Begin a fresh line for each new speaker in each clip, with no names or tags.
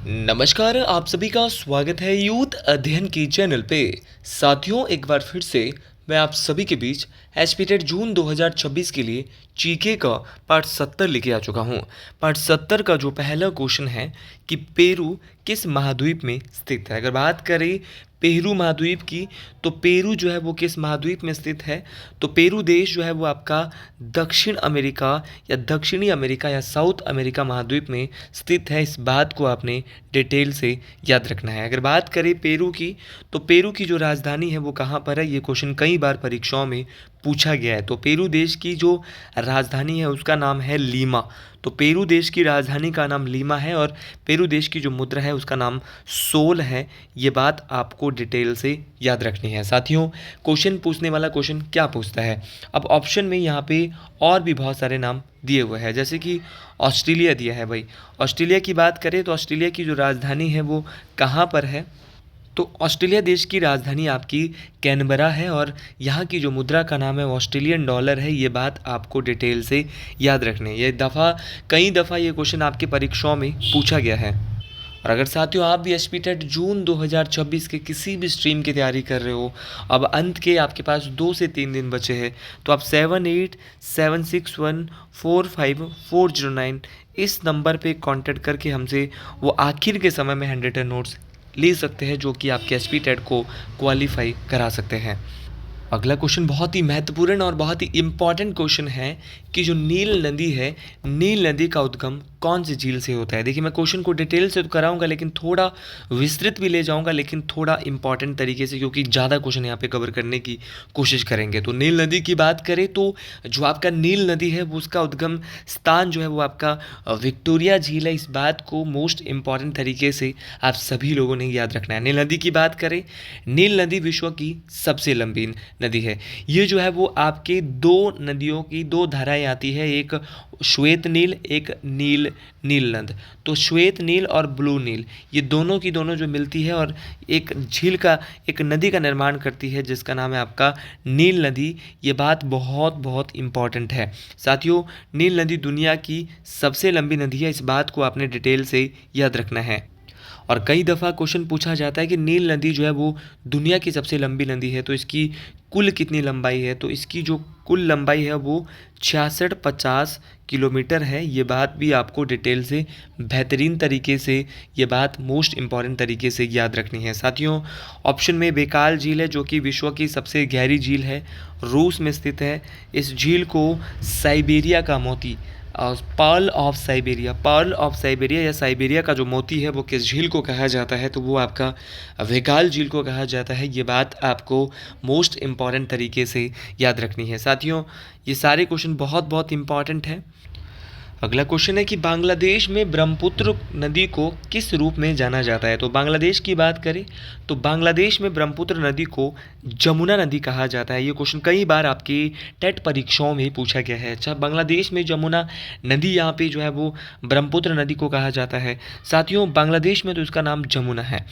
नमस्कार, आप सभी का स्वागत है यूथ अध्ययन की चैनल पे। साथियों, एक बार फिर से मैं आप सभी के बीच एचपीटेट जून 2026 के लिए जीके का पार्ट 70 लेके आ चुका हूँ। पार्ट 70 का जो पहला क्वेश्चन है कि पेरू किस महाद्वीप में स्थित है। अगर बात करें पेरू महाद्वीप की, तो पेरू जो है वो किस महाद्वीप में स्थित है, तो पेरू देश जो है वो आपका दक्षिण अमेरिका या दक्षिणी अमेरिका या साउथ अमेरिका महाद्वीप में स्थित है। इस बात को आपने डिटेल से याद रखना है। अगर बात करें पेरू की, तो पेरू की जो राजधानी है वो कहाँ पर है, ये क्वेश्चन कई बार परीक्षाओं में पूछा गया है। तो पेरू देश की जो राजधानी है उसका नाम है लीमा। तो पेरू देश की राजधानी का नाम लीमा है और पेरू देश की जो मुद्रा है उसका नाम सोल है। ये बात आपको डिटेल से याद रखनी है। साथियों, क्वेश्चन पूछने वाला क्वेश्चन क्या पूछता है, अब ऑप्शन में यहाँ पे और भी बहुत सारे नाम दिए हुए हैं, जैसे कि ऑस्ट्रेलिया दिया है। भाई, ऑस्ट्रेलिया की बात करें तो ऑस्ट्रेलिया की जो राजधानी है वो कहाँ पर है, तो ऑस्ट्रेलिया देश की राजधानी आपकी कैनबरा है और यहाँ की जो मुद्रा का नाम है ऑस्ट्रेलियन डॉलर है। ये बात आपको डिटेल से याद रखनी है। कई दफ़ा ये क्वेश्चन आपके परीक्षाओं में पूछा गया है। और अगर साथियों आप भी एचपीटेट जून 2026 के किसी भी स्ट्रीम की तैयारी कर रहे हो, अब अंत के आपके पास 2 से 3 दिन बचे हैं, तो आप 7876145409 इस नंबर पे कांटेक्ट करके हमसे वो आखिर के समय में हैंड रिटन नोट्स ले सकते हैं, जो कि आपके एचपीटेट को क्वालिफाई करा सकते हैं। अगला क्वेश्चन बहुत ही महत्वपूर्ण और बहुत ही इम्पॉर्टेंट क्वेश्चन है कि जो नील नदी है, नील नदी का उद्गम कौन सी झील से होता है। देखिए, मैं क्वेश्चन को डिटेल से तो कराऊंगा, लेकिन थोड़ा विस्तृत भी ले जाऊंगा, लेकिन थोड़ा इंपॉर्टेंट तरीके से, क्योंकि ज़्यादा क्वेश्चन यहाँ पे कवर करने की कोशिश करेंगे। तो नील नदी की बात करें तो जो आपका नील नदी है वो उसका उद्गम स्थान जो है वो आपका विक्टोरिया झील है। इस बात को मोस्ट इंपॉर्टेंट तरीके से आप सभी लोगों ने याद रखना है। नील नदी की बात करें, नील नदी विश्व की सबसे लंबी नदी है। ये जो है वो आपके दो नदियों की दो धाराएं आती है, एक श्वेत नील, एक नील नद। तो श्वेत नील और ब्लू नील, ये दोनों की दोनों जो मिलती है और एक झील का, एक नदी का निर्माण करती है, जिसका नाम है आपका नील नदी। ये बात बहुत बहुत इंपॉर्टेंट है। साथियों, नील नदी दुनिया की सबसे लंबी नदी है। इस बात को आपने डिटेल से याद रखना है। और कई दफ़ा क्वेश्चन पूछा जाता है कि नील नदी जो है वो दुनिया की सबसे लंबी नदी है, तो इसकी कुल कितनी लंबाई है, तो इसकी जो कुल लंबाई है वो 6650 किलोमीटर है। ये बात भी आपको डिटेल से बेहतरीन तरीके से, ये बात मोस्ट इम्पॉर्टेंट तरीके से याद रखनी है। साथियों, ऑप्शन में बेकाल झील है, जो कि विश्व की सबसे गहरी झील है, रूस में स्थित है। इस झील को साइबेरिया का मोती, पर्ल ऑफ साइबेरिया या साइबेरिया का जो मोती है वो किस झील को कहा जाता है, तो वो आपका वेगाल झील को कहा जाता है। ये बात आपको मोस्ट इम्पॉर्टेंट तरीके से याद रखनी है। साथियों, ये सारे क्वेश्चन बहुत बहुत इम्पॉर्टेंट हैं। अगला क्वेश्चन है कि बांग्लादेश में ब्रह्मपुत्र नदी को किस रूप में जाना जाता है। तो बांग्लादेश की बात करें तो बांग्लादेश में ब्रह्मपुत्र नदी को जमुना नदी कहा जाता है। ये क्वेश्चन कई बार आपकी टेट परीक्षाओं में पूछा गया है। अच्छा, बांग्लादेश में जमुना नदी, यहाँ पे जो है वो ब्रह्मपुत्र नदी को कहा जाता है। साथियों, बांग्लादेश में तो इसका नाम जमुना है।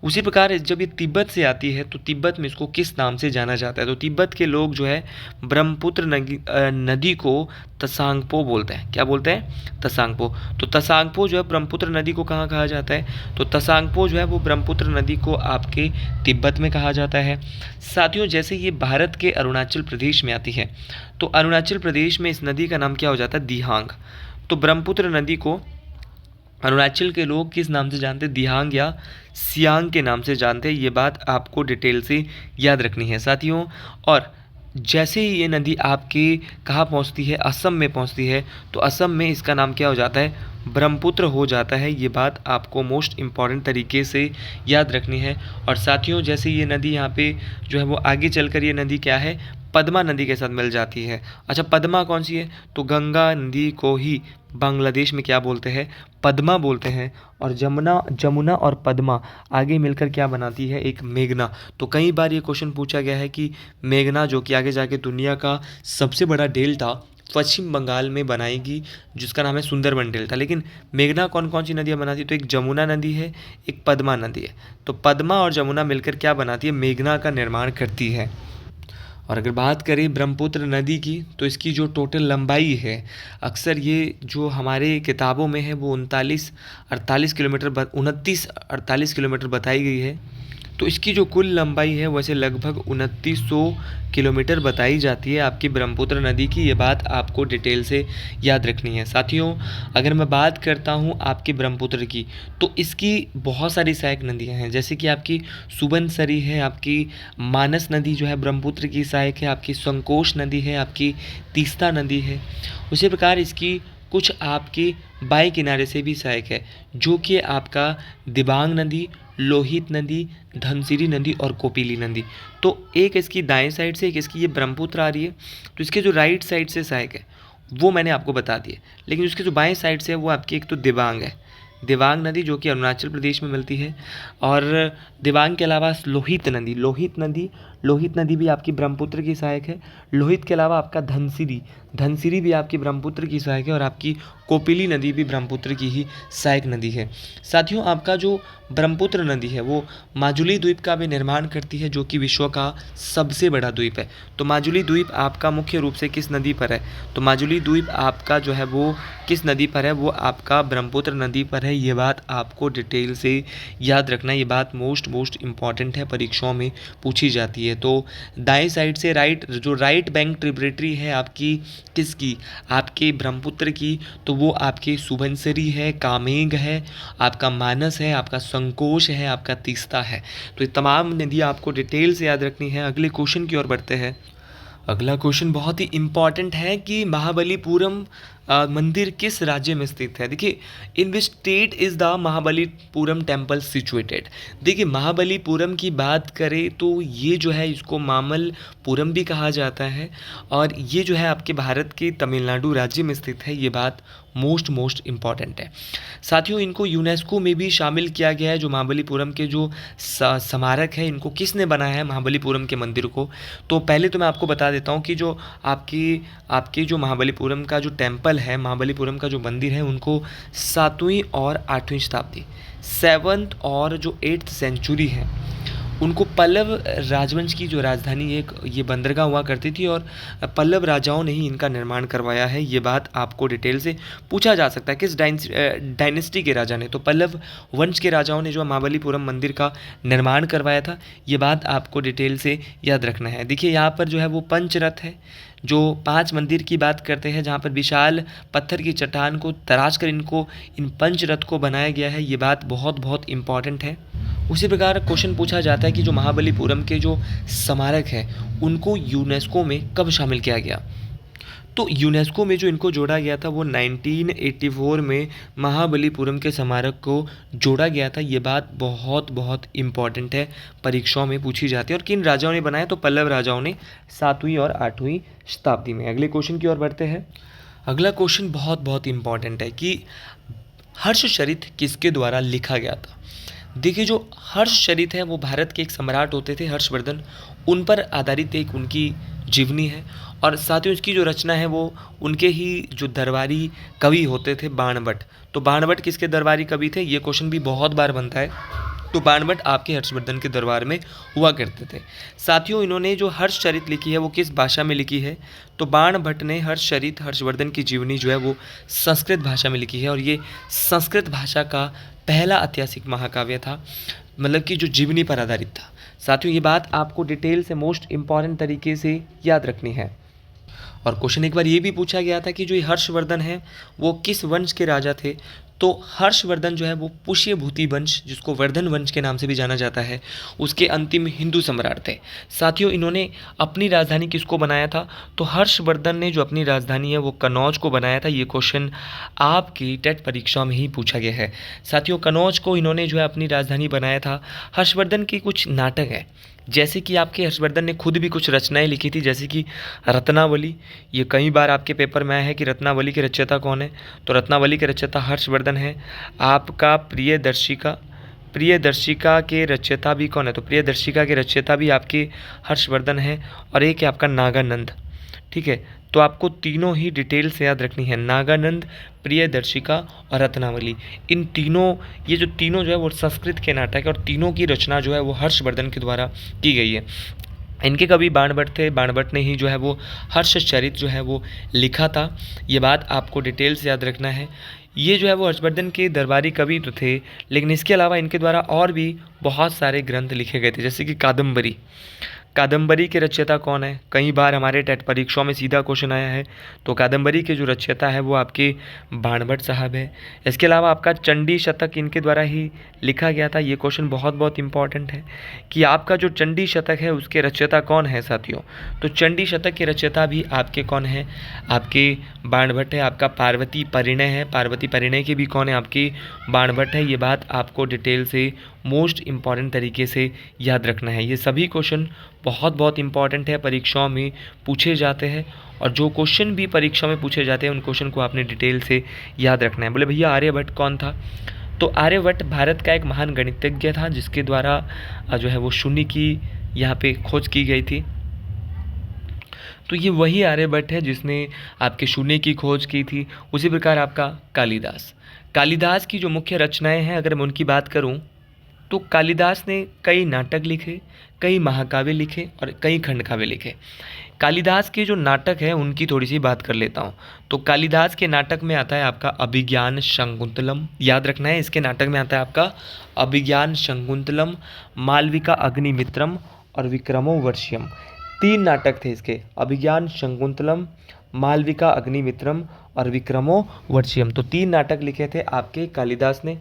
उसी प्रकार जब ये तिब्बत से आती है तो तिब्बत में इसको किस नाम से जाना जाता है, तो तिब्बत के लोग जो है ब्रह्मपुत्र नदी को तसांगपो बोलते हैं। क्या बोलते हैं? तसांगपो। तो तसांगपो जो है ब्रह्मपुत्र नदी को कहाँ कहा जाता है, तो तसांगपो जो है वो ब्रह्मपुत्र नदी को आपके तिब्बत में कहा जाता है। साथियों, जैसे ये भारत के अरुणाचल प्रदेश में आती है, तो अरुणाचल प्रदेश में इस नदी का नाम क्या हो जाता है? दिहांग। तो ब्रह्मपुत्र नदी को अरुणाचल के लोग किस नाम से जानते हैं? दिहांग या सियांग के नाम से जानते हैं। ये बात आपको डिटेल से याद रखनी है। साथियों, और जैसे ही ये नदी आपके कहाँ पहुँचती है, असम में पहुँचती है, तो असम में इसका नाम क्या हो जाता है? ब्रह्मपुत्र हो जाता है। ये बात आपको मोस्ट इम्पॉर्टेंट तरीके से याद रखनी है। और साथियों, जैसे ये नदी यहाँ पे जो है वो आगे चलकर ये नदी क्या है? पद्मा नदी के साथ मिल जाती है। अच्छा, पद्मा कौन सी है? तो गंगा नदी को ही बांग्लादेश में क्या बोलते हैं? पद्मा बोलते हैं। और जमुना और पद्मा आगे मिलकर क्या बनाती है? एक मेघना। तो कई बार ये क्वेश्चन पूछा गया है कि मेघना, जो कि आगे जाके दुनिया का सबसे बड़ा डेल्टा पश्चिम बंगाल में बनाएगी, जिसका नाम है सुंदरबन डेल्टा, लेकिन मेघना कौन कौन सी नदियाँ बनाती है? तो एक जमुना नदी है, एक पद्मा नदी है। तो पद्मा और जमुना मिलकर क्या बनाती है? मेघना का निर्माण करती है। और अगर बात करें ब्रह्मपुत्र नदी की, तो इसकी जो टोटल लंबाई है, अक्सर ये जो हमारे किताबों में है वो 39-48 किलोमीटर बताई गई है। तो इसकी जो कुल लंबाई है वैसे लगभग 2900 किलोमीटर बताई जाती है आपकी ब्रह्मपुत्र नदी की। ये बात आपको डिटेल से याद रखनी है। साथियों, अगर मैं बात करता हूँ आपकी ब्रह्मपुत्र की, तो इसकी बहुत सारी सहायक नदियाँ हैं, जैसे कि आपकी सुबनसरी है, आपकी मानस नदी जो है ब्रह्मपुत्र की सहायक है, आपकी संकोश नदी है, आपकी तीस्ता नदी है। उसी प्रकार इसकी कुछ आपकी बाएं किनारे से भी सहायक है, जो कि आपका दिबांग नदी, लोहित नदी, धनसिरी नदी और कोपिली नदी। तो एक इसकी दाएं साइड से, एक इसकी ये ब्रह्मपुत्र आ रही है, तो इसके जो राइट साइड से सहायक है वो मैंने आपको बता दिया, लेकिन उसके जो बाएं साइड से है वो आपकी एक तो दिबांग है, दिबांग नदी जो कि अरुणाचल प्रदेश में मिलती है। और दिबांग के अलावा लोहित नदी भी आपकी ब्रह्मपुत्र की सहायक है। लोहित के अलावा आपका धनसिरी भी आपकी ब्रह्मपुत्र की सहायक है, और आपकी कोपिली नदी भी ब्रह्मपुत्र की ही सहायक नदी है। साथियों, आपका जो ब्रह्मपुत्र नदी है वो माजुली द्वीप का भी निर्माण करती है, जो कि विश्व का सबसे बड़ा द्वीप है। तो माजुली द्वीप आपका मुख्य रूप से किस नदी पर है? तो माजुली द्वीप आपका जो है वो किस नदी पर है? वो आपका ब्रह्मपुत्र नदी पर है। ये बात आपको डिटेल से याद रखना, ये बात मोस्ट इम्पॉर्टेंट है, परीक्षाओं में पूछी जाती है। तो दाएं साइड से राइट बैंक ट्रिब्यूटरी है आपकी किसकी? आपके ब्रह्मपुत्र की। तो वो आपके सुबनसिरी है, कामेंग है, आपका मानस है, आपका संकोश है, आपका तीस्ता है। तो ये तमाम नदियाँ आपको डिटेल से याद रखनी है। अगले क्वेश्चन की ओर बढ़ते हैं। अगला क्वेश्चन बहुत ही इम्पॉर्टेंट है कि महाबलीपुरम मंदिर किस राज्य में स्थित है? देखिए, in which state is the Mahabalipuram temple situated? देखिए, महाबलीपुरम की बात करें तो ये जो है इसको मामल्लपुरम भी कहा जाता है, और ये जो है आपके भारत के तमिलनाडु राज्य में स्थित है। ये बात मोस्ट इम्पॉर्टेंट है। साथियों, इनको यूनेस्को में भी शामिल किया गया है। जो महाबलीपुरम के जो स्मारक है, इनको किसने बनाया है महाबलीपुरम के मंदिर को? तो पहले तो मैं आपको बता देता हूँ कि जो आपकी जो महाबलीपुरम का जो टेम्पल है, महाबलीपुरम का जो मंदिर है, उनको 7वीं और 8वीं शताब्दी, 7th और जो 8th सेंचुरी है, उनको पल्लव राजवंश की जो राजधानी एक ये बंदरगाह हुआ करती थी, और पल्लव राजाओं ने ही इनका निर्माण करवाया है। ये बात आपको डिटेल से पूछा जा सकता है, किस डायनेस्टी के राजा ने? तो पल्लव वंश के राजाओं ने जो महाबलीपुरम मंदिर का निर्माण करवाया था। ये बात आपको डिटेल से याद रखना है। देखिए, यहाँ पर जो है वो पंचरथ है, जो 5 मंदिर की बात करते हैं, जहाँ पर विशाल पत्थर की चट्टान को तराश कर इन पंचरथ को बनाया गया है। ये बात बहुत इम्पॉर्टेंट है। उसी प्रकार क्वेश्चन पूछा जाता है कि जो महाबलीपुरम के जो स्मारक हैं, उनको यूनेस्को में कब शामिल किया गया? तो यूनेस्को में जो इनको जोड़ा गया था वो 1984 में महाबलीपुरम के स्मारक को जोड़ा गया था। ये बात बहुत इम्पॉर्टेंट है, परीक्षाओं में पूछी जाती है। और किन राजाओं ने बनाया? तो पल्लव राजाओं ने 7वीं और 8वीं शताब्दी में। अगले क्वेश्चन की ओर बढ़ते हैं। अगला क्वेश्चन बहुत इम्पॉर्टेंट है कि हर्षचरित किसके द्वारा लिखा गया था? देखिए, जो हर्षचरित है वो भारत के एक सम्राट होते थे हर्षवर्धन, उन पर आधारित एक उनकी जीवनी है। और साथ ही उसकी जो रचना है वो उनके ही जो दरबारी कवि होते थे, बाणभट्ट। तो बाणभट्ट किसके दरबारी कवि थे? ये क्वेश्चन भी बहुत बार बनता है। तो बाणभट्ट आपके हर्षवर्धन के दरबार में हुआ करते थे। साथियों, इन्होंने जो हर्षचरित लिखी है वो किस भाषा में लिखी है? तो बाणभट्ट ने हर्षचरित, हर्षवर्धन की जीवनी जो है वो संस्कृत भाषा में लिखी है, और ये संस्कृत भाषा का पहला ऐतिहासिक महाकाव्य था, मतलब कि जो जीवनी पर आधारित था। साथियों, ये बात आपको डिटेल से मोस्ट इम्पॉर्टेंट तरीके से याद रखनी है। और क्वेश्चन एक बार ये भी पूछा गया था कि जो ये हर्षवर्धन है वो किस वंश के राजा थे? तो हर्षवर्धन जो है वो पुष्यभूति वंश, जिसको वर्धन वंश के नाम से भी जाना जाता है, उसके अंतिम हिंदू सम्राट थे। साथियों, इन्होंने अपनी राजधानी किसको बनाया था? तो हर्षवर्धन ने जो अपनी राजधानी है वो कन्नौज को बनाया था। ये क्वेश्चन आपकी टेट परीक्षा में ही पूछा गया है। साथियों, कन्नौज को इन्होंने जो है अपनी राजधानी बनाया था। हर्षवर्धन के कुछ नाटक है, जैसे कि आपके हर्षवर्धन ने खुद भी कुछ रचनाएं लिखी थी, जैसे कि रत्नावली। ये कई बार आपके पेपर में आया है कि रत्नावली के रचयिता कौन है? तो रत्नावली के रचयिता हर्षवर्धन है। आपका प्रियदर्शिका के रचयिता भी कौन है? तो प्रियदर्शिका के रचयिता भी आपके हर्षवर्धन है। और एक है आपका नागानंद। ठीक है, तो आपको तीनों ही डिटेल से याद रखनी है, नागानंद, प्रियदर्शिका और रत्नावली। इन तीनों, ये जो तीनों जो है वो संस्कृत के नाटक है, और तीनों की रचना जो है वो हर्षवर्धन के द्वारा की गई है। इनके कवि बाणभट्ट थे। बाणभट्ट ने ही जो है वो हर्षचरित जो है वो लिखा था। ये बात आपको डिटेल से याद रखना है। ये जो है वो हर्षवर्धन के दरबारी कवि तो थे, लेकिन इसके अलावा इनके द्वारा और भी बहुत सारे ग्रंथ लिखे गए थे, जैसे कि कादम्बरी। कादम्बरी के रचयिता कौन है? कई बार हमारे टेट परीक्षाओं में सीधा क्वेश्चन आया है। तो कादम्बरी के जो रचयिता है वो आपके बाणभट्ट साहब है। इसके अलावा आपका चंडी शतक इनके द्वारा ही लिखा गया था। ये क्वेश्चन बहुत बहुत इंपॉर्टेंट है कि आपका जो चंडी शतक है उसके रचयिता कौन है साथियों। तो चंडी शतक के रचयिता भी आपके कौन है? आपके बाणभट्ट है। आपका पार्वती परिणय है। पार्वती परिणय के भी कौन है? आपके बाणभट्ट है। ये बात आपको डिटेल से मोस्ट इम्पॉर्टेंट तरीके से याद रखना है। ये सभी क्वेश्चन बहुत बहुत इंपॉर्टेंट है, परीक्षाओं में पूछे जाते हैं, और जो क्वेश्चन भी परीक्षा में पूछे जाते हैं उन क्वेश्चन को आपने डिटेल से याद रखना है। बोले भैया आर्यभट्ट कौन था? तो आर्यभट्ट भारत का एक महान गणितज्ञ था, जिसके द्वारा जो है वो शून्य की यहाँ पे खोज की गई थी। तो ये वही आर्यभट्ट है जिसने आपके शून्य की खोज की थी। उसी प्रकार आपका कालिदास। कालिदास की जो मुख्य रचनाएं हैं अगर मैं उनकी बात करूं, तो कालिदास ने कई नाटक लिखे, कई महाकाव्य लिखे और कई खंडकाव्य लिखे। कालिदास के जो नाटक हैं उनकी थोड़ी सी बात कर लेता हूँ। तो कालिदास के नाटक में आता है आपका अभिज्ञान शकुंतलम, याद रखना है। इसके नाटक में आता है आपका अभिज्ञान शकुंतलम, मालविका अग्निमित्रम और विक्रमोर्वशीयम। 3 नाटक थे इसके, अभिज्ञान शकुंतलम, मालविका अग्निमित्रम और विक्रमोर्वशीयम। तो 3 नाटक लिखे थे आपके कालिदास ने।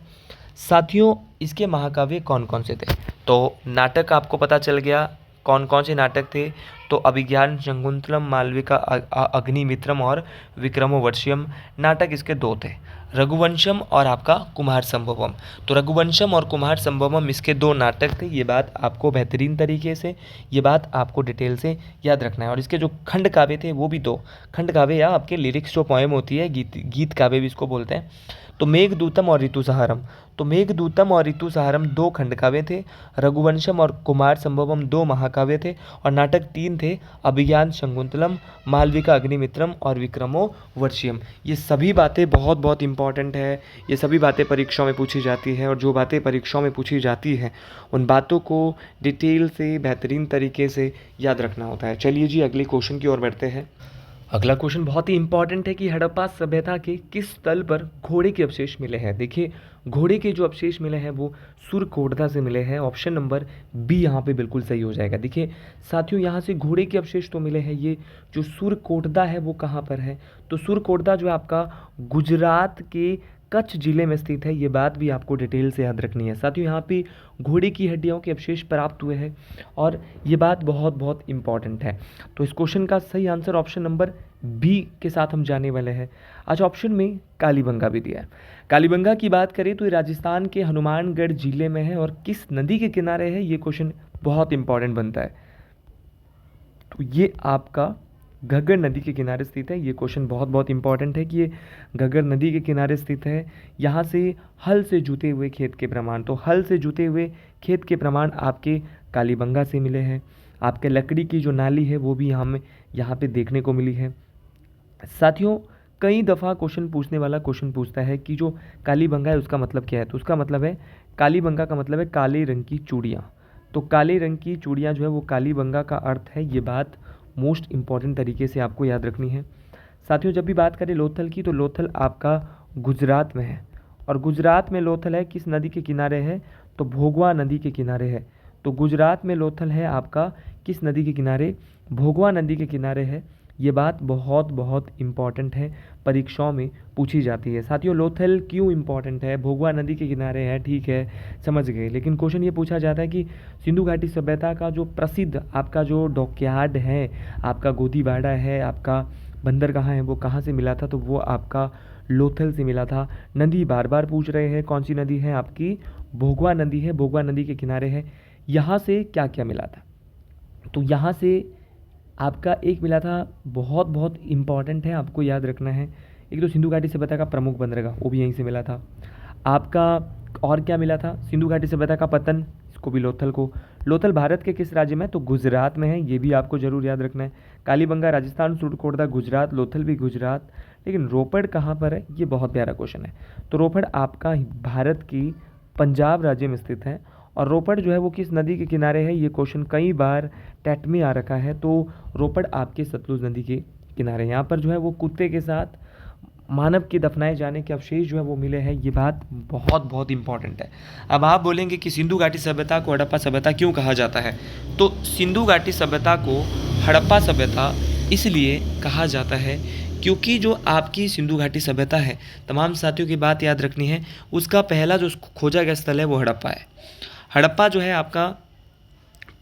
साथियों इसके महाकाव्य कौन कौन से थे? तो नाटक आपको पता चल गया कौन कौन से नाटक थे। तो अभिज्ञान शकुंतलम, मालविका अग्निमित्रम और विक्रमोर्वशीयम। नाटक इसके 2 थे, रघुवंशम और आपका कुमार संभवम। तो रघुवंशम और कुमार संभवम इसके 2 नाटक थे। ये बात आपको बेहतरीन तरीके से, ये बात आपको डिटेल से याद रखना है। और इसके जो खंड काव्य थे वो भी 2 खंड काव्य, या आपके लिरिक्स जो पोएम होती है, गीत काव्य भी इसको बोलते हैं। तो मेघदूतम और ऋतुसहारम। तो मेघदूतम और ऋतुसहारम 2 खंडकाव्य थे, रघुवंशम और कुमार संभवम 2 महाकाव्य थे, और नाटक 3 थे, अभिज्ञान शकुंतलम, मालविका अग्निमित्रम और विक्रमोर्वशीयम। ये सभी बातें बहुत बहुत इंपॉर्टेंट है। ये सभी बातें परीक्षाओं में पूछी जाती है, और जो बातें परीक्षाओं में पूछी जाती हैं उन बातों को डिटेल से बेहतरीन तरीके से याद रखना होता है। चलिए जी अगले क्वेश्चन की ओर बढ़ते हैं। अगला क्वेश्चन बहुत ही इंपॉर्टेंट है कि हड़प्पा सभ्यता के किस स्थल पर घोड़े के अवशेष मिले हैं। देखिए घोड़े के जो अवशेष मिले हैं वो सुरकोटदा से मिले हैं। ऑप्शन नंबर बी यहाँ पे बिल्कुल सही हो जाएगा। देखिए साथियों यहाँ से घोड़े के अवशेष तो मिले हैं। ये जो सुरकोटदा है वो कहाँ पर है? तो सुरकोटदा जो है आपका गुजरात के कच्छ जिले में स्थित है। ये बात भी आपको डिटेल से याद रखनी है। साथियों यहाँ पे घोड़े की हड्डियों के अवशेष प्राप्त हुए हैं, और ये बात बहुत बहुत इंपॉर्टेंट है। तो इस क्वेश्चन का सही आंसर ऑप्शन नंबर बी के साथ हम जाने वाले हैं। आज ऑप्शन में कालीबंगा भी दिया है। कालीबंगा की बात करें तो ये राजस्थान के हनुमानगढ़ जिले में है, और किस नदी के किनारे है, ये क्वेश्चन बहुत इंपॉर्टेंट बनता है। तो ये आपका घग्गर नदी के किनारे स्थित है। ये क्वेश्चन बहुत बहुत इंपॉर्टेंट है कि ये घग्गर नदी के किनारे स्थित है। यहाँ से हल से जुते हुए खेत के प्रमाण, तो हल से जुते हुए खेत के प्रमाण आपके कालीबंगा से मिले हैं। आपके लकड़ी की जो नाली है वो भी हमें यहाँ पे देखने को मिली है। साथियों कई दफ़ा क्वेश्चन पूछने वाला क्वेश्चन पूछता है कि जो कालीबंगा है उसका मतलब क्या है। तो उसका मतलब है, कालीबंगा का मतलब है काले रंग की चूड़ियाँ। तो काले रंग की चूड़ियाँ जो है वो कालीबंगा का अर्थ है। ये बात मोस्ट इंपॉर्टेंट तरीके से आपको याद रखनी है। साथियों जब भी बात करें लोथल की, तो लोथल आपका गुजरात में है, और गुजरात में लोथल है किस नदी के किनारे है? तो भोगवा नदी के किनारे है। तो गुजरात में लोथल है आपका किस नदी के किनारे? भोगवा नदी के किनारे है। ये बात बहुत बहुत इम्पॉर्टेंट है, परीक्षाओं में पूछी जाती है। साथियों लोथल क्यों इम्पॉर्टेंट है? भोगवा नदी के किनारे है, ठीक है समझ गए, लेकिन क्वेश्चन ये पूछा जाता है कि सिंधु घाटी सभ्यता का जो प्रसिद्ध आपका जो डॉकयार्ड है, आपका गोदीवाड़ा है, आपका बंदर कहाँ है, वो कहाँ से मिला था? तो वो आपका लोथल से मिला था। नदी बार बार पूछ रहे हैं, कौन सी नदी है? आपकी भोगवा नदी है, भोगवा नदी के किनारे है। यहाँ से क्या क्या मिला था? तो यहाँ से आपका एक मिला था, बहुत बहुत इम्पॉर्टेंट है, आपको याद रखना है। एक तो सिंधु घाटी सभ्यता का प्रमुख बंदरगाह, वो भी यहीं से मिला था। आपका और क्या मिला था? सिंधु घाटी सभ्यता का पतन, इसको भी लोथल को। लोथल भारत के किस राज्य में? तो गुजरात में है, ये भी आपको जरूर याद रखना है। कालीबंगा राजस्थान, सुरकोटदा गुजरात, लोथल भी गुजरात, लेकिन रोपड़ कहाँ पर है? ये बहुत प्यारा क्वेश्चन है। तो रोपड़ आपका भारत की पंजाब राज्य में स्थित है, और रोपड़ जो है वो किस नदी के किनारे है, ये क्वेश्चन कई बार टेट में आ रखा है। तो रोपड़ आपके सतलुज नदी के किनारे। यहाँ पर जो है वो कुत्ते के साथ मानव के दफनाए जाने के अवशेष जो है वो मिले हैं, ये बात बहुत बहुत इंपॉर्टेंट है। अब आप बोलेंगे कि सिंधु घाटी सभ्यता को हड़प्पा सभ्यता क्यों कहा जाता है, तो सिंधु घाटी सभ्यता को हड़प्पा सभ्यता इसलिए कहा जाता है क्योंकि जो आपकी सिंधु घाटी सभ्यता है, तमाम साथियों की बात याद रखनी है, उसका पहला जो खोजा गया स्थल है वो हड़प्पा है। हड़प्पा जो है आपका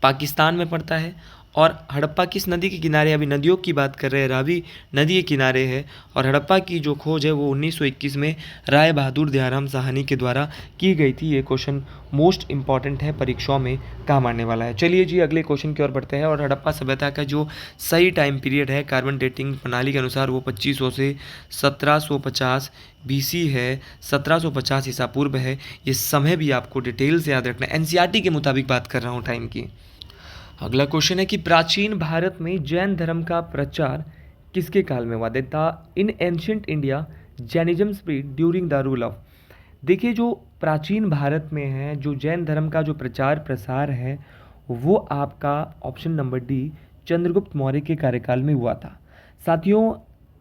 पाकिस्तान में पड़ता है। और हड़प्पा किस नदी के किनारे, अभी नदियों की बात कर रहे हैं, रावी नदी के किनारे है। और हड़प्पा की जो खोज है वो 1921 में राय बहादुर दयाराम साहनी के द्वारा की गई थी। ये क्वेश्चन मोस्ट इंपॉर्टेंट है, परीक्षाओं में काम आने वाला है। चलिए जी अगले क्वेश्चन की ओर बढ़ते हैं। और हड़प्पा सभ्यता का जो सही टाइम पीरियड है कार्बन डेटिंग प्रणाली के अनुसार वो 2500 से 1750 BC है, 1750 ईसा पूर्व है। ये समय भी आपको डिटेल से याद रखना है, NCERT के मुताबिक बात कर रहा हूँ टाइम की। अगला क्वेश्चन है कि प्राचीन भारत में जैन धर्म का प्रचार किसके काल में हुआ था। In ancient India Jainism spread during the rule of. देखिए जो प्राचीन भारत में है, जो जैन धर्म का जो प्रचार प्रसार है वो आपका option number D Chandragupta Maurya के कार्यकाल में हुआ था। साथियों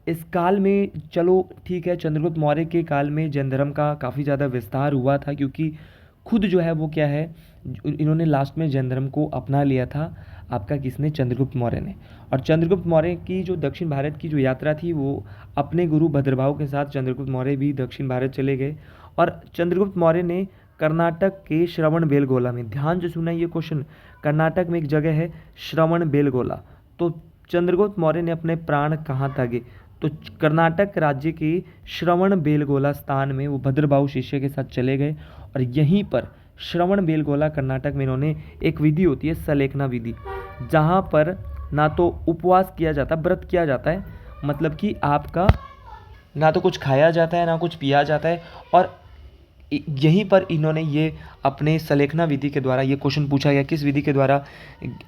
इस काल में, चलो ठीक है, चंद्रगुप्त मौर्य के काल में जैन धर्म का काफ़ी ज़्यादा विस्तार हुआ था, क्योंकि खुद जो है वो क्या है, इन्होंने लास्ट में जैन धर्म को अपना लिया था आपका, किसने, चंद्रगुप्त मौर्य ने। और चंद्रगुप्त मौर्य की जो दक्षिण भारत की जो यात्रा थी वो अपने गुरु भद्रभाव के साथ चंद्रगुप्त मौर्य भी दक्षिण भारत चले गए। और चंद्रगुप्त मौर्य ने कर्नाटक के श्रवणबेलगोला में, ध्यान से सुना ये क्वेश्चन, कर्नाटक में एक जगह है श्रवणबेलगोला, तो चंद्रगुप्त मौर्य ने अपने प्राण कहाँ त्यागे, तो कर्नाटक राज्य के श्रवणबेलगोला स्थान में वो भद्रभाव शिष्य के साथ चले गए। और यहीं पर श्रवणबेलगोला कर्नाटक में इन्होंने एक विधि होती है सलेखना विधि, जहाँ पर ना तो उपवास किया जाता, व्रत किया जाता है, मतलब कि आपका ना तो कुछ खाया जाता है ना कुछ पिया जाता है। और यहीं पर इन्होंने ये अपने सलेखना विधि के द्वारा, ये क्वेश्चन पूछा गया किस विधि के द्वारा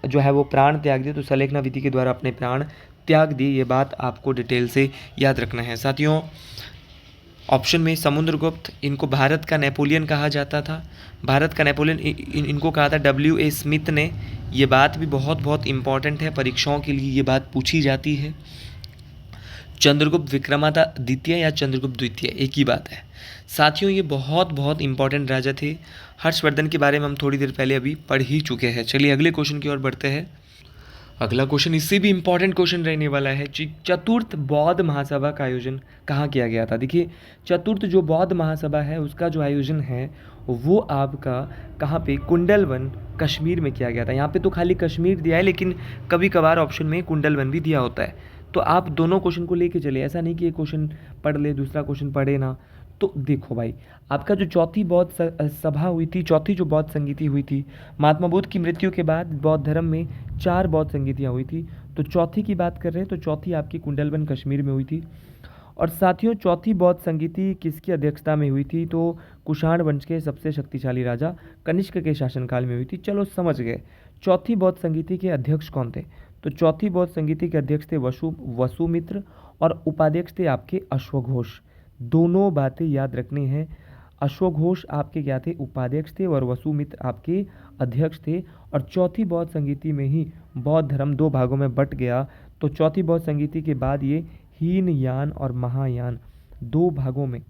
जो है वो प्राण त्याग दिए, तो सलेखना विधि के द्वारा अपने प्राण त्याग दिए। ये बात आपको डिटेल से याद रखना है। साथियों ऑप्शन में समुद्रगुप्त, इनको भारत का नेपोलियन कहा जाता था, भारत का नेपोलियन इनको कहा था W.A. स्मिथ ने। ये बात भी बहुत बहुत इंपॉर्टेंट है, परीक्षाओं के लिए ये बात पूछी जाती है। चंद्रगुप्त विक्रमादित्य द्वितीय या चंद्रगुप्त द्वितीय एक ही बात है। साथियों ये बहुत बहुत इंपॉर्टेंट राजा थे। हर्षवर्धन के बारे में हम थोड़ी देर पहले अभी पढ़ ही चुके हैं। चलिए अगले क्वेश्चन की ओर बढ़ते हैं। अगला क्वेश्चन इससे भी इम्पॉर्टेंट क्वेश्चन रहने वाला है। चतुर्थ बौद्ध महासभा का आयोजन कहाँ किया गया था। देखिए चतुर्थ जो बौद्ध महासभा है उसका जो आयोजन है वो आपका कहाँ पे, कुंडलवन कश्मीर में किया गया था। यहाँ पे तो खाली कश्मीर दिया है, लेकिन कभी कभार ऑप्शन में कुंडलवन भी दिया होता है, तो आप दोनों क्वेश्चन को लेके चले, ऐसा नहीं कि एक क्वेश्चन पढ़ ले दूसरा क्वेश्चन पढ़े ना। तो देखो भाई, आपका जो चौथी बौद्ध सभा हुई थी, चौथी जो बौद्ध संगीति हुई थी, महात्मा बुद्ध की मृत्यु के बाद बौद्ध धर्म में 4 बौद्ध संगीतियाँ हुई थी, तो चौथी की बात कर रहे हैं तो चौथी आपकी कुंडलवन कश्मीर में हुई थी। और साथियों चौथी बौद्ध संगीति किसकी अध्यक्षता में हुई थी, तो कुषाण वंश के सबसे शक्तिशाली राजा कनिष्क के शासनकाल में हुई थी। चलो समझ गए। चौथी बौद्ध संगीति के अध्यक्ष कौन थे, तो चौथी बौद्ध संगीति के अध्यक्ष थे वसुमित्र, और उपाध्यक्ष थे आपके अश्वघोष। दोनों बातें याद रखनी है। अश्वघोष आपके क्या थे, उपाध्यक्ष थे, और वसुमित्र आपके अध्यक्ष थे। और चौथी बौद्ध संगीति में ही बौद्ध धर्म 2 भागों में बट गया। तो चौथी बौद्ध संगीति के बाद ये हीनयान और महायान 2 भागों में,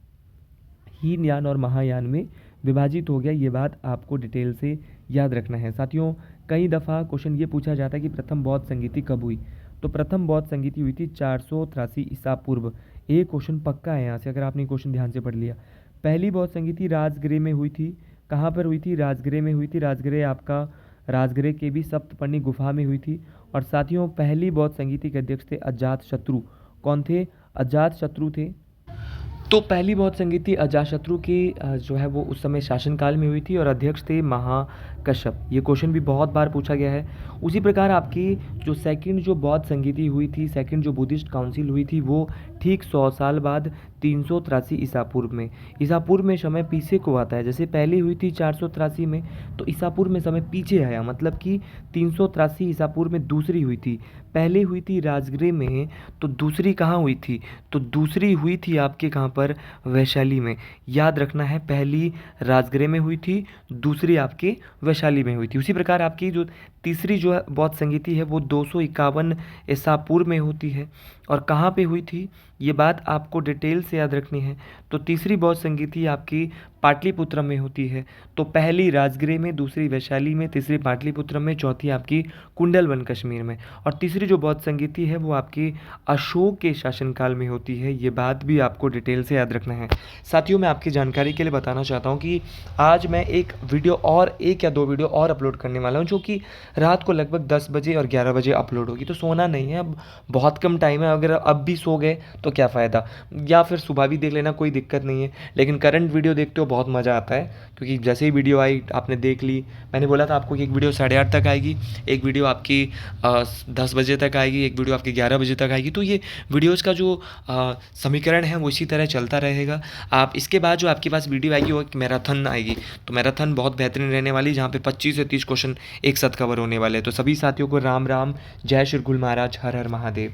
हीनयान और महायान में विभाजित हो गया। ये बात आपको डिटेल से याद रखना है। साथियों कई दफ़ा क्वेश्चन ये पूछा जाता है कि प्रथम बौद्ध संगीति कब हुई, तो प्रथम बौद्ध संगीति हुई थी 483 ईसा पूर्व। एक क्वेश्चन पक्का है यहाँ से, अगर आपने क्वेश्चन ध्यान से पढ़ लिया। पहली बौद्ध संगीति राजगृह में हुई थी। कहाँ पर हुई थी, राजगृह में हुई थी। राजगृह आपका, राजगृह के भी सप्तपर्णी गुफा में हुई थी। और साथियों पहली बौद्ध संगीति के अध्यक्ष थे अजातशत्रु। कौन थे, अजातशत्रु थे। तो पहली बौद्ध संगीति अजातशत्रु की जो है वो उस समय शासनकाल में हुई थी, और अध्यक्ष थे महाकश्यप। ये क्वेश्चन भी बहुत बार पूछा गया है। उसी प्रकार आपकी जो सेकंड जो बौद्ध संगीति हुई थी, सेकंड जो बुद्धिस्ट काउंसिल हुई थी, वो ठीक 100 साल बाद 383 ईसा पूर्व में। ईसा पूर्व में समय पीछे को आता है, जैसे पहली हुई थी 483 में, तो ईसा पूर्व में समय पीछे आया, मतलब कि 383 ईसा पूर्व में दूसरी हुई थी। पहली हुई थी राजगृह में, तो दूसरी कहाँ हुई थी? तो दूसरी हुई थी आपके कहाँ पर? वैशाली में। याद रखना है, पहली राजगृह में हुई थी, दूसरी आपके वैशाली में हुई थी। उसी प्रकार आपकी जो तीसरी जो है बौद्ध संगीति है वो 251 ईसा पूर्व में होती है। और कहाँ पे हुई थी ये बात आपको डिटेल से याद रखनी है। तो तीसरी बौद्ध संगीति आपकी पाटलिपुत्र में होती है। तो पहली राजगृह में, दूसरी वैशाली में, तीसरी पाटलिपुत्र में, चौथी आपकी कुंडलवन कश्मीर में। और तीसरी जो बौद्ध संगीति है वो आपकी अशोक के शासनकाल में होती है। ये बात भी आपको डिटेल से याद रखना है। साथियों, मैं आपकी जानकारी के लिए बताना चाहता हूँ कि आज मैं एक वीडियो और, एक या दो वीडियो और अपलोड करने वाला हूँ, जो कि रात को लगभग 10 बजे और 11 बजे अपलोड होगी। तो सोना नहीं है, अब बहुत कम टाइम है। अगर अब भी सो गए तो क्या फ़ायदा, या फिर सुबह भी देख लेना, कोई दिक्कत नहीं है। लेकिन करंट वीडियो देखते हो बहुत मज़ा आता है, क्योंकि जैसे ही वीडियो आई आपने देख ली। मैंने बोला था आपको कि एक वीडियो 8:30 तक आएगी, एक वीडियो आपकी 10 बजे तक आएगी, एक वीडियो आपकी 11 बजे तक आएगी। तो ये वीडियोज़ का जो समीकरण है वो इसी तरह चलता रहेगा। आप इसके बाद जो आपके पास वीडियो आएगी वो एक मैराथन आएगी। तो मैराथन बहुत बेहतरीन रहने वाली, जहाँ पे 25 से 30 क्वेश्चन एक साथ कवर होने वाले हैं। तो सभी साथियों को राम राम, जय श्री गुरु महाराज, हर हर महादेव।